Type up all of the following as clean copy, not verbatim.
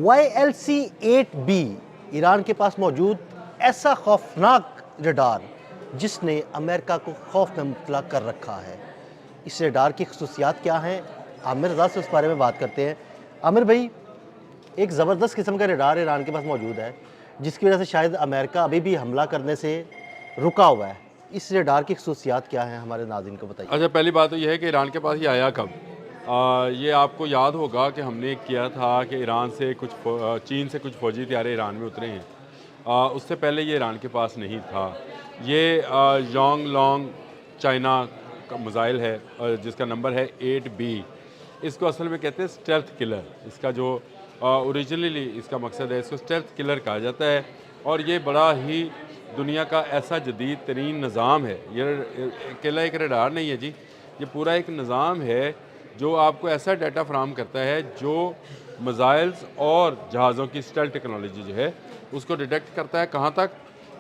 YLC-8B Iran के पास मौजूद ऐसा खौफनाक रडार जिसने अमेरिका को खौफ में मुब्तला कर रखा है। इस रडार की खसूसियात क्या हैं, आमिर रज़ा से उस बारे में बात करते हैं। आमिर भाई, एक ज़बरदस्त किस्म का रडार ईरान के पास मौजूद है जिसकी वजह से शायद अमेरिका अभी भी हमला करने से रुका हुआ है। इस रडार की खसूसियात क्या हैं, हमारे नाज़रीन को बताइए। अच्छा, पहली बात तो यह है कि ईरान के पास ये आया कब। ये आपको याद होगा कि हमने किया था कि ईरान से चीन से कुछ फ़ौजी तैयारे ईरान में उतरे हैं। उससे पहले ये ईरान के पास नहीं था। ये योंग लॉन्ग चाइना का मिसाइल है जिसका नंबर है 8B। इसको असल में कहते हैं स्टेल्थ किलर। इसका जो ओरिजिनली इसका मकसद है, इसको स्टेल्थ किलर कहा जाता है। और ये बड़ा ही दुनिया का ऐसा जदीद तरीन निज़ाम है। ये अकेला एक रडार नहीं है जी, ये पूरा एक निज़ाम है जो आपको ऐसा डाटा फराहम करता है जो मिसाइल्स और जहाज़ों की स्टेल्थ टेक्नोलॉजी जो है उसको डिटेक्ट करता है। कहाँ तक?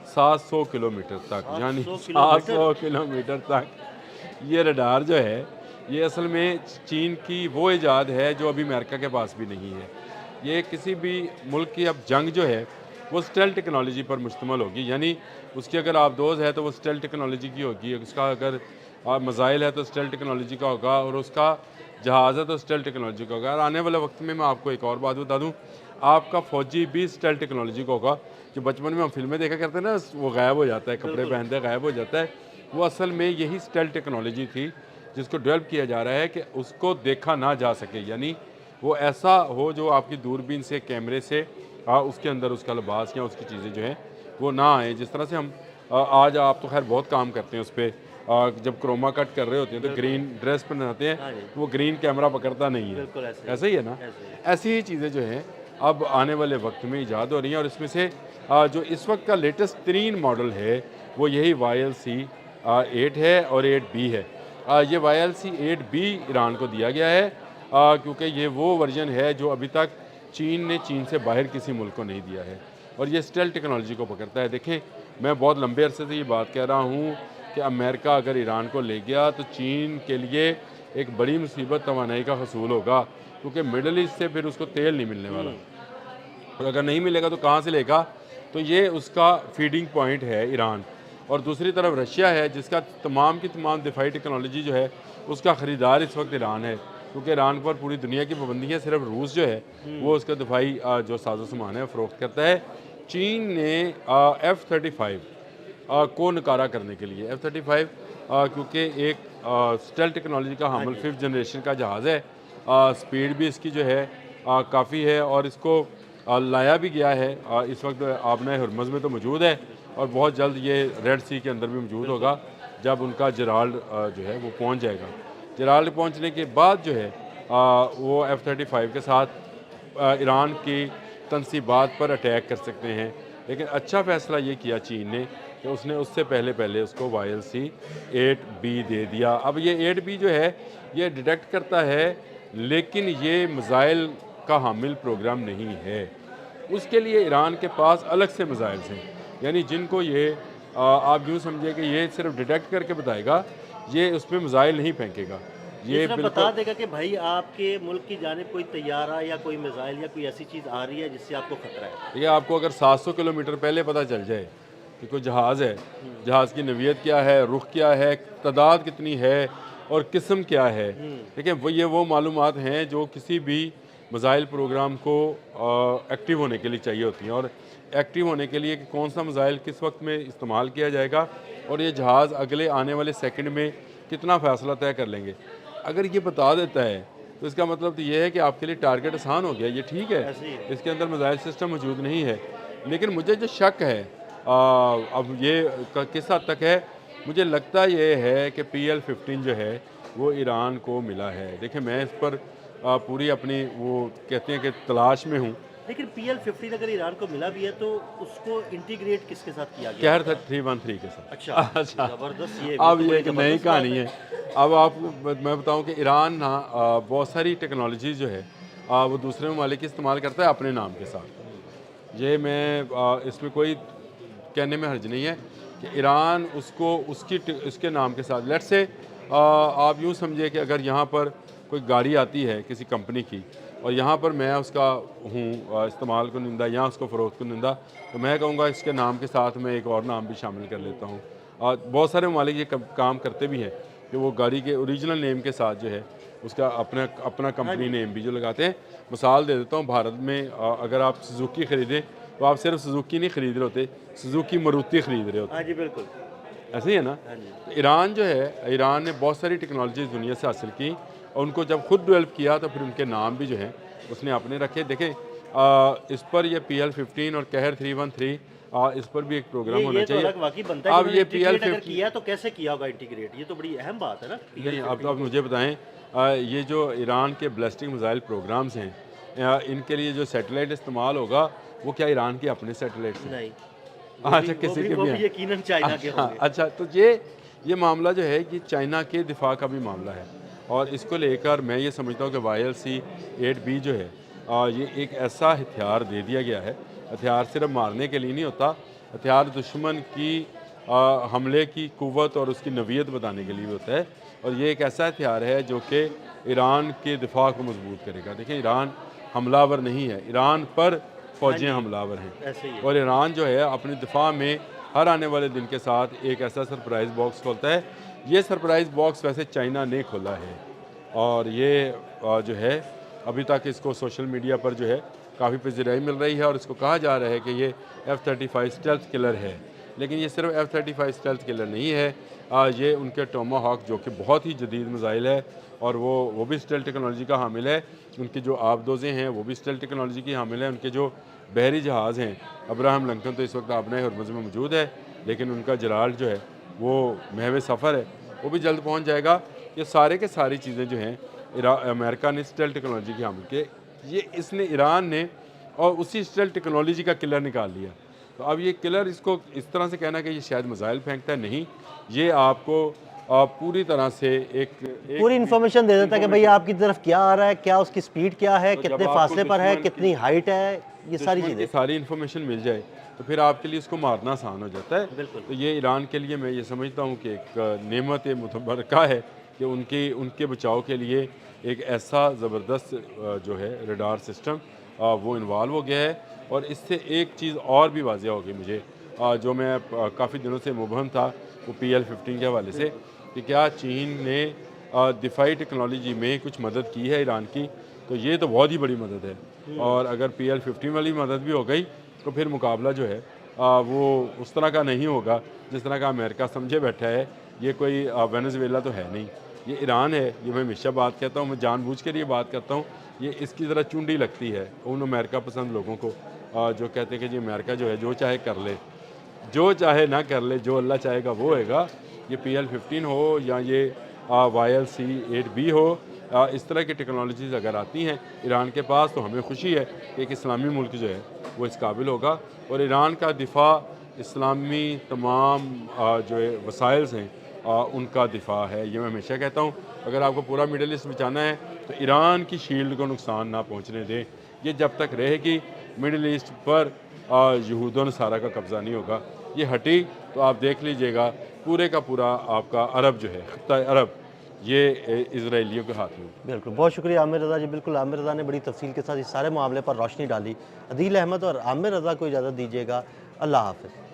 700 किलोमीटर तक, यानी 700 किलोमीटर तक ये रडार जो है ये असल में चीन की वो ईजाद है जो अभी अमेरिका के पास भी नहीं है। ये किसी भी मुल्क की अब जंग जो है वो स्टेल्थ टेक्नोलॉजी पर मुश्तमल होगी, यानी उसकी अगर आबदोज़ है तो वो स्टेल्थ टेक्नोलॉजी की होगी, उसका अगर मिसाइल है तो स्टेल्थ टेक्नोलॉजी का होगा, और उसका जहाज़ है तो स्टेल्थ टेक्नोलॉजी का होगा। और आने वाले वक्त में मैं आपको एक और बात बता दूं, आपका फ़ौजी भी स्टेल्थ टेक्नोलॉजी का होगा। जो बचपन में हम फिल्में देखा करते हैं ना, वो गायब हो जाता है, कपड़े पहनते गायब हो जाता है, वो असल में यही स्टेल्थ टेक्नोलॉजी थी जिसको डेवलप किया जा रहा है कि उसको देखा ना जा सके, यानी वो ऐसा हो जो आपकी दूरबीन से, कैमरे से उसके अंदर उसका लिबास या उसकी चीज़ें जो हैं वो ना आए। जिस तरह से हम आज आप तो खैर बहुत काम करते हैं उस पर, जब क्रोमा कट कर रहे होते हैं तो ग्रीन ड्रेस पहनाते हैं तो वो ग्रीन कैमरा पकड़ता नहीं है, ऐसे ही है ना। ऐसी ही चीज़ें जो हैं अब आने वाले वक्त में ईजाद हो रही हैं, और इसमें से जो इस वक्त का लेटेस्ट तरीन मॉडल है वो यही YLC-8 है और 8B है। ये YLC-8B ईरान को दिया गया है क्योंकि ये वो वर्जन है जो अभी तक चीन से बाहर किसी मुल्क को नहीं दिया है, और ये स्टेल्थ टेक्नोलॉजी को पकड़ता है। देखें, मैं बहुत लंबे अरसे से ये बात कह रहा हूँ कि अमेरिका अगर ईरान को ले गया तो चीन के लिए एक बड़ी मुसीबत तवानाई का हसूल होगा, क्योंकि मिडल ईस्ट से फिर उसको तेल नहीं मिलने वाला, और अगर नहीं मिलेगा तो कहाँ से लेगा। तो ये उसका फीडिंग पॉइंट है ईरान। और दूसरी तरफ रशिया है जिसका तमाम की तमाम दिफाई टेक्नोलॉजी जो है उसका ख़रीदार इस वक्त ईरान है, क्योंकि ईरान पर पूरी दुनिया की पाबंदी है, सिर्फ रूस जो है वो उसका दिफाई जो साजो सामान है फ़रोख्त करता है। चीन ने F-35 को नकारा करने के लिए, F-35 क्योंकि एक स्टेल्थ टेक्नोलॉजी का हामिल 5th जनरेशन का जहाज़ है, स्पीड भी इसकी जो है काफ़ी है, और इसको लाया भी गया है। इस वक्त आबना हरमज़ में तो मौजूद है, और बहुत जल्द ये रेड सी के अंदर भी मौजूद होगा जब उनका जराल्ड जो है वो पहुंच जाएगा। जराल्ड पहुंचने के बाद जो है वो F-35 के साथ ईरान की तनसीबात पर अटैक कर सकते हैं। लेकिन अच्छा फ़ैसला ये किया चीन ने कि उसने उससे पहले उसको YLC-8B दे दिया। अब ये 8B जो है ये डिटेक्ट करता है, लेकिन ये मिसाइल का हामिल प्रोग्राम नहीं है। उसके लिए ईरान के पास अलग से मिसाइल्स हैं, यानी जिनको ये आप यूँ समझिए कि ये सिर्फ डिटेक्ट करके बताएगा, ये उसमें मिसाइल नहीं फेंकेगा। ये बता देगा कि भाई आपके मुल्क की जानिब कोई तैयारा या कोई मिसाइल या कोई ऐसी चीज़ आ रही है जिससे आपको खतरा है। देखिए, आपको अगर 700 किलोमीटर पहले पता चल जाए कि कोई जहाज़ है, जहाज़ की नवीयत क्या है, रुख क्या है, तादाद कितनी है और किस्म क्या है, देखिए वो मालूमात हैं जो किसी भी मिसाइल प्रोग्राम को एक्टिव होने के लिए चाहिए होती हैं। और एक्टिव होने के लिए कि कौन सा मिसाइल किस वक्त में इस्तेमाल किया जाएगा, और ये जहाज़ अगले आने वाले सेकंड में कितना फ़ैसला तय कर लेंगे। अगर ये बता देता है तो इसका मतलब तो ये है कि आपके लिए टारगेट आसान हो गया। ये ठीक है, इसके अंदर मिसाइल सिस्टम मौजूद नहीं है। लेकिन मुझे जो शक है अब ये किस हद तक है, मुझे लगता ये है कि PL-15 जो है वो ईरान को मिला है। देखिए, मैं इस पर पूरी अपनी वो कहते हैं कि तलाश में हूँ। लेकिन PL-15 अगर ईरान को मिला भी है तो उसको इंटीग्रेट किसके साथ किया गया? KR 313 के साथ। अच्छा, ज़बरदस्त। ये अब ये एक नई कहानी है। अब आपको मैं बताऊं कि ईरान ना बहुत सारी टेक्नोलॉजी जो है वो दूसरे ममालिक की इस्तेमाल करता है अपने नाम के साथ। ये मैं इसमें कोई कहने में हर्ज नहीं है कि ईरान उसको उसके नाम के साथ, लेट्स से आप यूँ समझिए कि अगर यहाँ पर कोई गाड़ी आती है किसी कंपनी की और यहाँ पर मैं उसका हूँ इस्तेमाल कुनिंदा या उसको फ़रोख्त कुनिंदा, तो मैं कहूँगा इसके नाम के साथ मैं एक और नाम भी शामिल कर लेता हूँ। और बहुत सारे ममालिक ये काम करते भी हैं कि वो गाड़ी के ओरिजिनल नेम के साथ जो है उसका अपना अपना कंपनी नेम भी जो लगाते हैं। मिसाल दे देता हूँ, भारत में अगर आप सुजुकी ख़रीदें तो आप सिर्फ सुजुकी नहीं ख़रीद रहे होते, सुजुकी मारुति ख़रीद रहे होते। हाँ जी बिल्कुल। ऐसे ही है ना। तो ईरान जो है, ईरान ने बहुत सारी टेक्नोलॉजी दुनिया से हासिल की और उनको जब खुद डेवलप किया तो फिर उनके नाम भी जो हैं उसने अपने रखे। देखें इस पर ये PL-15 और कहर 313 इस पर भी एक प्रोग्राम होना ये तो चाहिए। अलग वाकई बनता है अब ये इंटीग्रेट अगर PL-15 किया तो कैसे किया होगा इंटीग्रेट, ये तो बड़ी अहम बात है ना। नहीं, अब मुझे बताएं, ये जो ईरान के बैलिस्टिक मिसाइल प्रोग्राम्स हैं, इनके लिए जो सैटेलाइट इस्तेमाल होगा वो क्या ईरान के अपने सैटेलाइट हैं? नहीं, अच्छा, किसी के भी हैं। यकीनन चाइना के होंगे। अच्छा, तो ये मामला जो है कि चाइना के दिफा का भी मामला है और इसको लेकर मैं ये समझता हूँ कि YLC-8B जो है ये एक ऐसा हथियार दे दिया गया है। हथियार सिर्फ मारने के लिए नहीं होता, हथियार दुश्मन की हमले की कुव्वत और उसकी नवीयत बताने के लिए भी होता है। और ये एक ऐसा हथियार है जो कि ईरान के दिफा को मजबूत करेगा। देखिए, ईरान हमलावर नहीं है, ईरान पर फ़ौजें हमलावर हैं। ऐसे ही है। और ईरान जो है अपने दिफा में हर आने वाले दिन के साथ एक ऐसा सरप्राइज़ बॉक्स खोलता है। ये सरप्राइज़ बॉक्स वैसे चाइना ने खोला है और ये जो है अभी तक इसको सोशल मीडिया पर जो है काफ़ी पज़ीराई मिल रही है और इसको कहा जा रहा है कि ये F-35 स्टेल्थ किलर है। लेकिन ये सिर्फ F-35 स्टेल्थ किलर नहीं है, ये उनके टोमाहॉक जो कि बहुत ही जदीद मिसाइल है और वो भी स्टेल्थ टेक्नोलॉजी का हामिल है। उनकी जो आबदोज़ें हैं वो भी स्टेल्थ टेक्नोलॉजी की हामिल है। उनके जो बहरी जहाज़ हैं, अब्राहम लिंकन तो इस वक्त आबना हरमुज़ में मौजूद है, लेकिन उनका जलाल जो है वो महव सफ़र है, वो भी जल्द पहुँच जाएगा। ये सारे के सारी चीज़ें जो हैं अमेरिका ने स्टेल्थ टेक्नोलॉजी की हामिल के, ये इसने ईरान ने और उसी स्टेल्थ टेक्नोलॉजी का किलर निकाल लिया। तो अब ये किलर, इसको इस तरह से कहना कि ये शायद मिसाइल फेंकता है, नहीं, ये आपको पूरी तरह से एक पूरी इन्फॉर्मेशन दे देता है कि भाई आपकी तरफ क्या आ रहा है, क्या उसकी स्पीड क्या है, तो कितने जब आपको फासले पर है, दुश्मन की- कितनी हाइट है, ये सारी दुश्मन की चीज़ें। सारी इन्फॉर्मेशन मिल जाए तो फिर आपके लिए इसको मारना आसान हो जाता है। बिल्कुल। तो ये ईरान के लिए मैं ये समझता हूँ कि एक नेमत मुतबरका है कि उनके बचाव के लिए एक ऐसा ज़बरदस्त जो है रडार सिस्टम वो इन्वॉल्व हो गया है। और इससे एक चीज़ और भी वाज़िया होगी मुझे, जो मैं काफ़ी दिनों से मुबहम था, वो PL-15 के हवाले से, कि क्या चीन ने दिफाई टेक्नोलॉजी में कुछ मदद की है ईरान की, तो ये तो बहुत ही बड़ी मदद है। और अगर PL-15 वाली मदद भी हो गई तो फिर मुकाबला जो है वो उस तरह का नहीं होगा जिस तरह का अमेरिका समझे बैठा है। ये कोई वेनेजुएला तो है नहीं, ये ईरान है। ये मैं हमेशा बात कहता हूँ, मैं जानबूझ कर ये बात करता हूँ, ये इसकी ज़रा चुंडी लगती है उन अमेरिका पसंद लोगों को जो कहते हैं कि जी अमेरिका जो है जो चाहे कर ले, जो चाहे ना कर ले, जो अल्लाह चाहेगा वो होएगा। ये PL-15 हो या ये YLC-8B हो, इस तरह की टेक्नोलॉजीज़ अगर आती हैं ईरान के पास तो हमें खुशी है कि एक इस्लामी मुल्क जो है वो इस काबिल होगा। और ईरान का दिफा इस्लामी तमाम जो है वसाइल्स हैं उनका दिफा है। ये मैं हमेशा कहता हूँ, अगर आपको पूरा मिडल ईस्ट बचाना है तो ईरान की शील्ड को नुकसान ना पहुँचने दें। ये जब तक रहेगी मिडल ईस्ट पर यहूद व नसारा का कब्ज़ा नहीं होगा। ये हटी तो आप देख लीजिएगा पूरे का पूरा आपका अरब जो है, खत्ता अरब, ये इजराइलियों के हाथ में। बिल्कुल, बहुत शुक्रिया आमिर रज़ा जी। बिल्कुल, आमिर रज़ा ने बड़ी तफसील के साथ इस सारे मामले पर रोशनी डाली। अदील अहमद और आमिर रज़ा को इजाज़त दीजिएगा। अल्लाह हाफ़िज़।